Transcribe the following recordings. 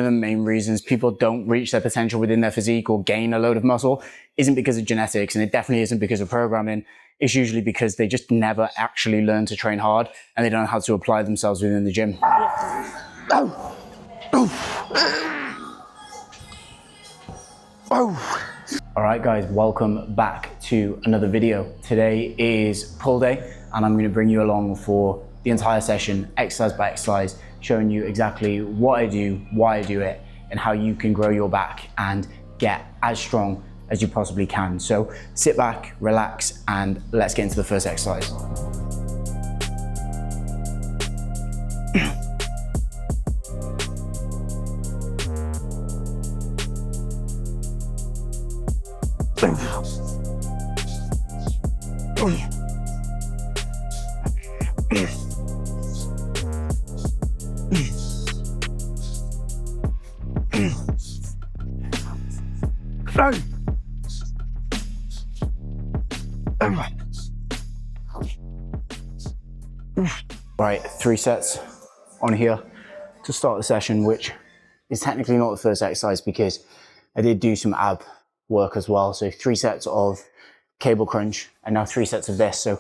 One of the main reasons people don't reach their potential within their physique or gain a load of muscle isn't because of genetics, and it definitely isn't because of programming. It's usually because they just never actually learn to train hard and they don't know how to apply themselves within the gym. Oh. Oh. Oh. All right, guys, welcome back to another video. Today is pull day, and I'm going to bring you along for the entire session, exercise by exercise, showing you exactly what I do, why I do it, and how you can grow your back and get as strong as you possibly can. So sit back, relax, and let's get into the first exercise. Right, 3 sets on here to start the session, which is technically not the first exercise because I did do some ab work as well. So 3 sets of cable crunch and now 3 sets of this. So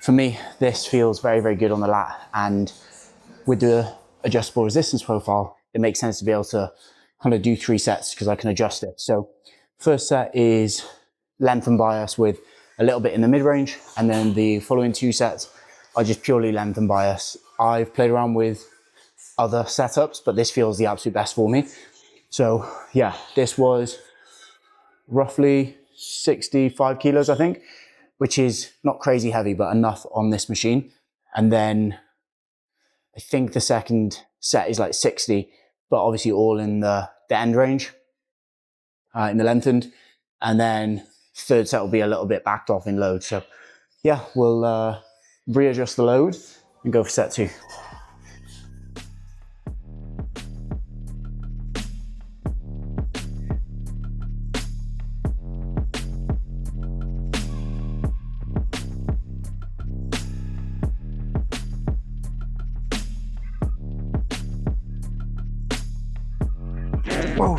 for me, this feels very, very good on the lat, and with the adjustable resistance profile, it makes sense to be able to kind of do 3 sets because I can adjust it. So first set is length and bias with a little bit in the mid-range, and then the following 2 sets are just purely length and bias. I've played around with other setups, but this feels the absolute best for me. So yeah, this was roughly 65 kilos, I think, which is not crazy heavy, but enough on this machine. And then I think the second set is like 60, but obviously all in the end range, in the lengthened. And then third set will be a little bit backed off in load. So yeah, we'll readjust the load and go for set 2. Whoa.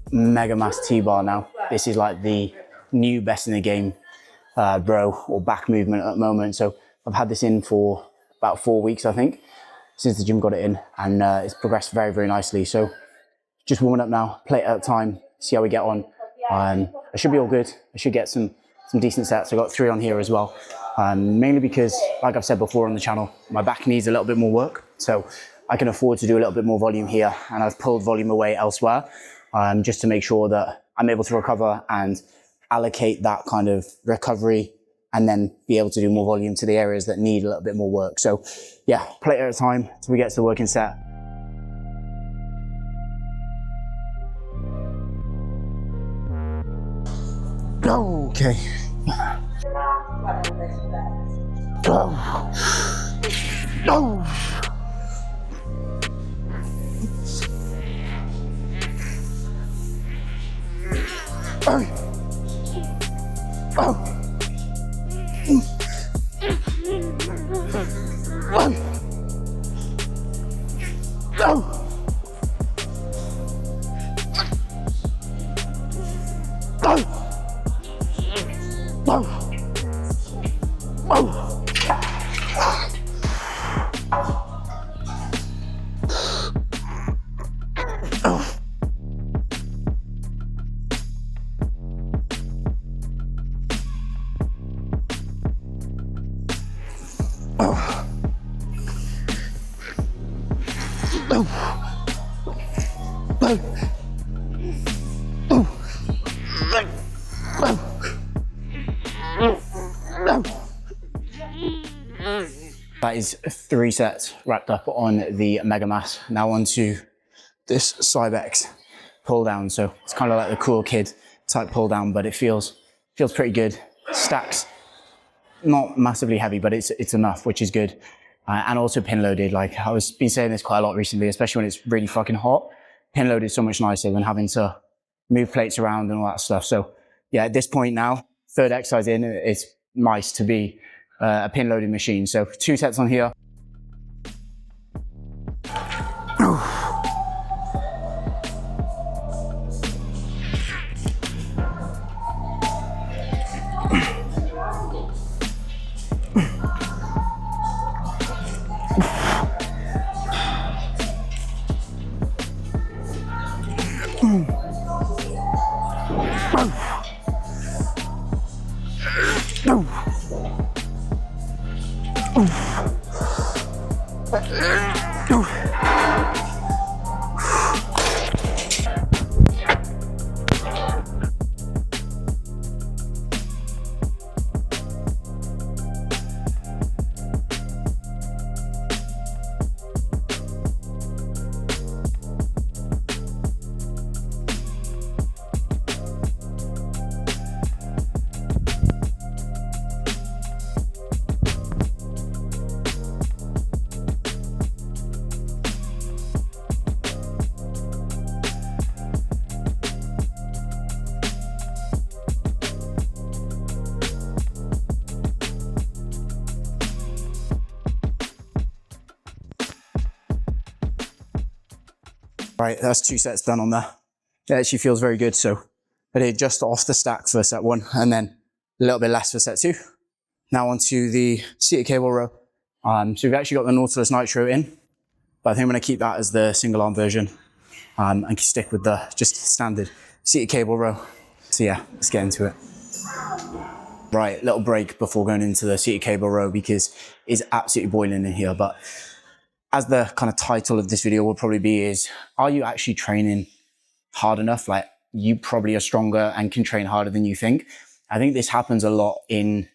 Mega Mass T-bar now. This is like the new best in the game bro or back movement at the moment. So I've had this in for about 4 weeks, I think, since the gym got it in, and it's progressed very, very nicely. So just warming up now, plate at a time, see how we get on. I should be all good. I should get some decent sets. I got 3 on here as well, mainly because, like I've said before on the channel, my back needs a little bit more work. So I can afford to do a little bit more volume here, and I've pulled volume away elsewhere, just to make sure that I'm able to recover and allocate that kind of recovery and then be able to do more volume to the areas that need a little bit more work. So yeah, plate at a time till we get to the working set. Okay. No. that is 3 sets wrapped up on the Mega Mass. Now on to this Cybex pull down. So it's kind of like the cool kid type pull down, but it feels pretty good. Stacks not massively heavy, but it's enough, which is good. And also pin loaded. Like I was been saying this quite a lot recently, especially when it's really fucking hot. Pin loaded is so much nicer than having to move plates around and all that stuff. So yeah, at this point now, third exercise in, it's nice to be a pin loaded machine. So 2 sets on here. Right, that's 2 sets done on there. It actually feels very good. So I did just off the stack for set 1 and then a little bit less for set 2. Now onto the seated cable row. So we've actually got the Nautilus Nitro in, but I think I'm going to keep that as the single arm version and stick with the just standard seated cable row. So yeah, let's get into it. Right, little break before going into the seated cable row because it's absolutely boiling in here. But as the kind of title of this video will probably be is, are you actually training hard enough? Like you probably are stronger and can train harder than you think. I think this happens a lot in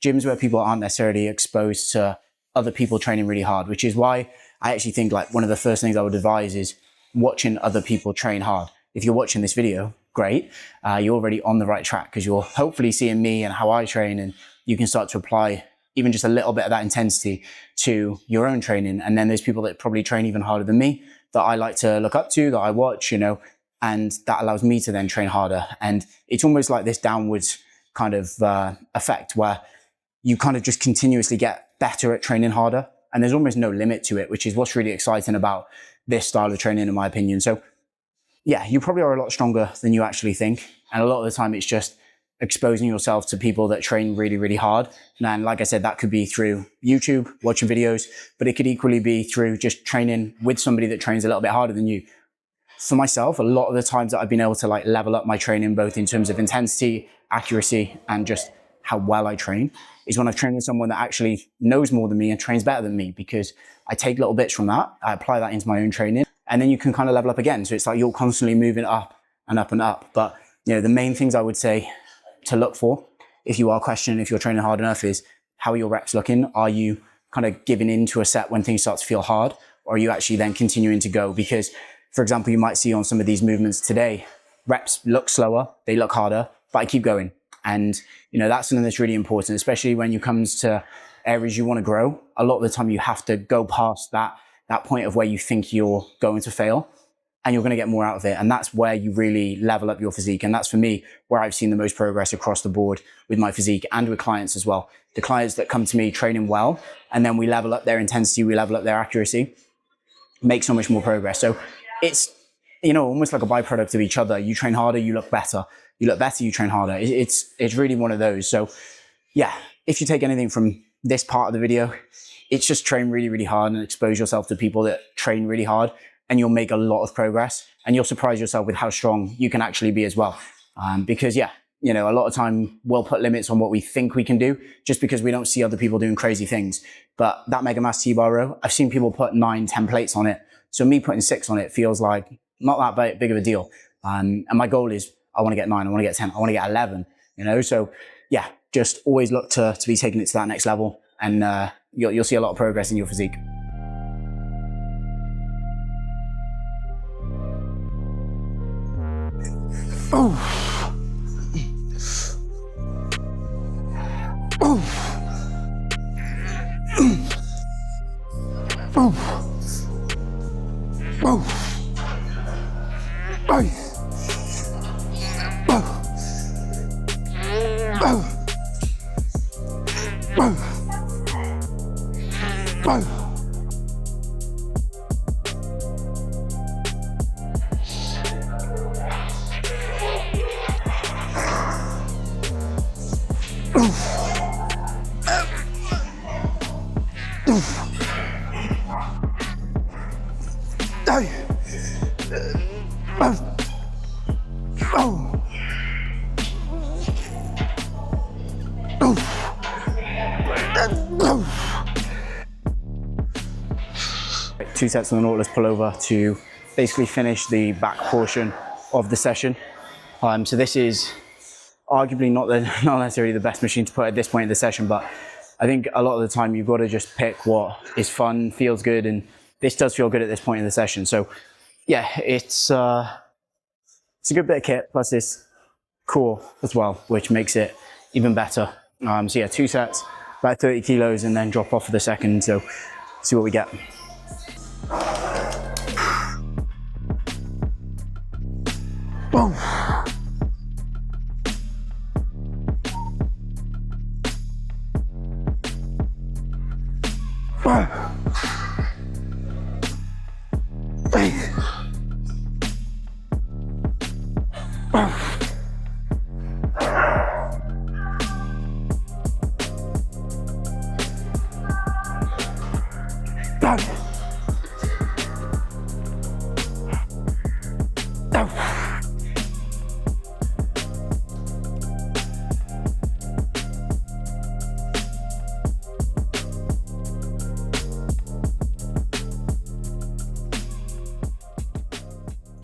gyms where people aren't necessarily exposed to other people training really hard, which is why I actually think like one of the first things I would advise is watching other people train hard. If you're watching this video, great. You're already on the right track because you're hopefully seeing me and how I train, and you can start to apply even just a little bit of that intensity to your own training. And then there's people that probably train even harder than me that I like to look up to, that I watch, you know, and that allows me to then train harder. And it's almost like this downwards kind of effect where you kind of just continuously get better at training harder. And there's almost no limit to it, which is what's really exciting about this style of training, in my opinion. So yeah, you probably are a lot stronger than you actually think. And a lot of the time it's just exposing yourself to people that train really, really hard. And like I said, that could be through YouTube, watching videos, but it could equally be through just training with somebody that trains a little bit harder than you. For myself, a lot of the times that I've been able to like level up my training, both in terms of intensity, accuracy, and just how well I train, is when I've trained with someone that actually knows more than me and trains better than me, because I take little bits from that, I apply that into my own training, and then you can kind of level up again. So it's like you're constantly moving up and up and up. But you know, the main things I would say to look for if you are questioning if you're training hard enough is, how are your reps looking? Are you kind of giving in to a set when things start to feel hard, or are you actually then continuing to go? Because for example, you might see on some of these movements today, reps look slower, they look harder, but I keep going. And you know, that's something that's really important, especially when it comes to areas you want to grow. A lot of the time you have to go past that point of where you think you're going to fail, and you're going to get more out of it. And that's where you really level up your physique. And that's for me where I've seen the most progress across the board with my physique and with clients as well. The clients that come to me training well, and then we level up their intensity, we level up their accuracy, make so much more progress. So it's, you know, almost like a byproduct of each other. You train harder, you look better. You look better, you train harder. It's really one of those. So yeah, if you take anything from this part of the video, it's just train really, really hard and expose yourself to people that train really hard, and you'll make a lot of progress, and you'll surprise yourself with how strong you can actually be as well. Because yeah, you know, a lot of time we'll put limits on what we think we can do just because we don't see other people doing crazy things. But that Mega Mass T-bar row, I've seen people put 9, 10 plates on it. So me putting 6 on it feels like not that big of a deal. And my goal is, I want to get 9, I want to get 10, I want to get 11, you know? So yeah, just always look to be taking it to that next level. And you'll see a lot of progress in your physique. Oh. Oh. Oh. Oh. Oh. Two sets on the Nautilus pullover to basically finish the back portion of the session. So this is arguably not necessarily the best machine to put at this point in the session, but I think a lot of the time you've got to just pick what is fun, feels good, and this does feel good at this point in the session. So yeah, it's a good bit of kit, plus this core as well, which makes it even better. So yeah, two sets, about 30 kilos, and then drop off for the second. So see what we get. Boom.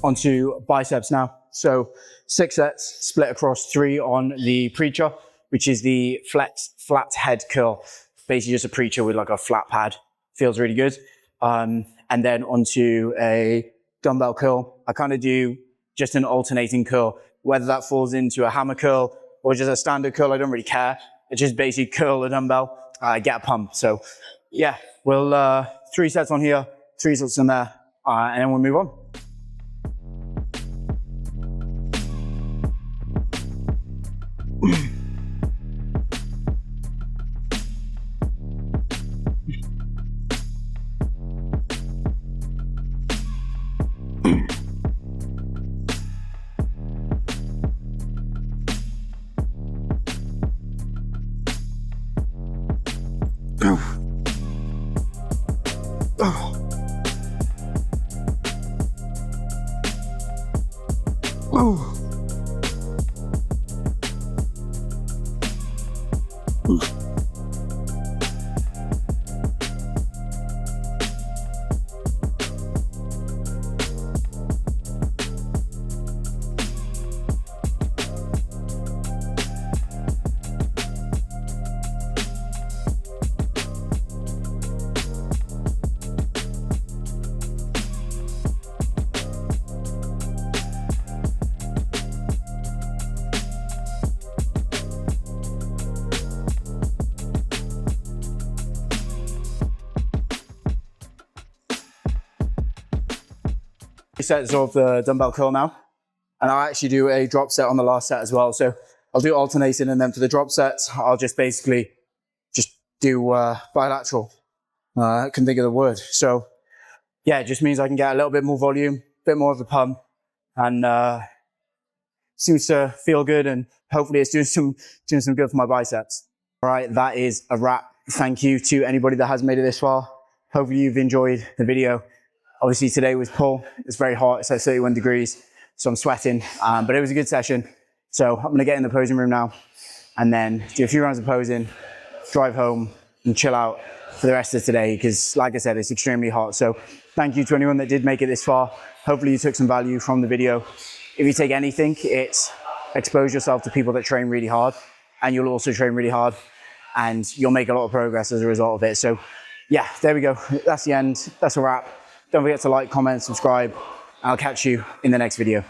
Onto biceps now. So 6 sets split across 3 on the preacher, which is the flat head curl. Basically just a preacher with like a flat pad. Feels really good. And then onto a dumbbell curl. I kind of do just an alternating curl, whether that falls into a hammer curl or just a standard curl, I don't really care. It's just basically curl the dumbbell, get a pump. So yeah, we'll 3 sets on here, 3 sets on there, and then we'll move on. Sets of the dumbbell curl now, and I'll actually do a drop set on the last set as well. So I'll do alternating, and then for the drop sets I'll just basically do bilateral. I couldn't think of the word. So yeah, it just means I can get a little bit more volume, a bit more of a pump, and seems to feel good, and hopefully it's doing some good for my biceps. All right, that is a wrap. Thank you to anybody that has made it this far. Hopefully you've enjoyed the video. Obviously today was pull. It's very hot. It's like 31 degrees, so I'm sweating. But it was a good session. So I'm gonna get in the posing room now, and then do a few rounds of posing, drive home, and chill out for the rest of today. Because, like I said, it's extremely hot. So thank you to anyone that did make it this far. Hopefully you took some value from the video. If you take anything, it's expose yourself to people that train really hard, and you'll also train really hard. and you'll make a lot of progress as a result of it. So yeah, there we go. That's the end. That's a wrap. Don't forget to like, comment, subscribe. I'll catch you in the next video.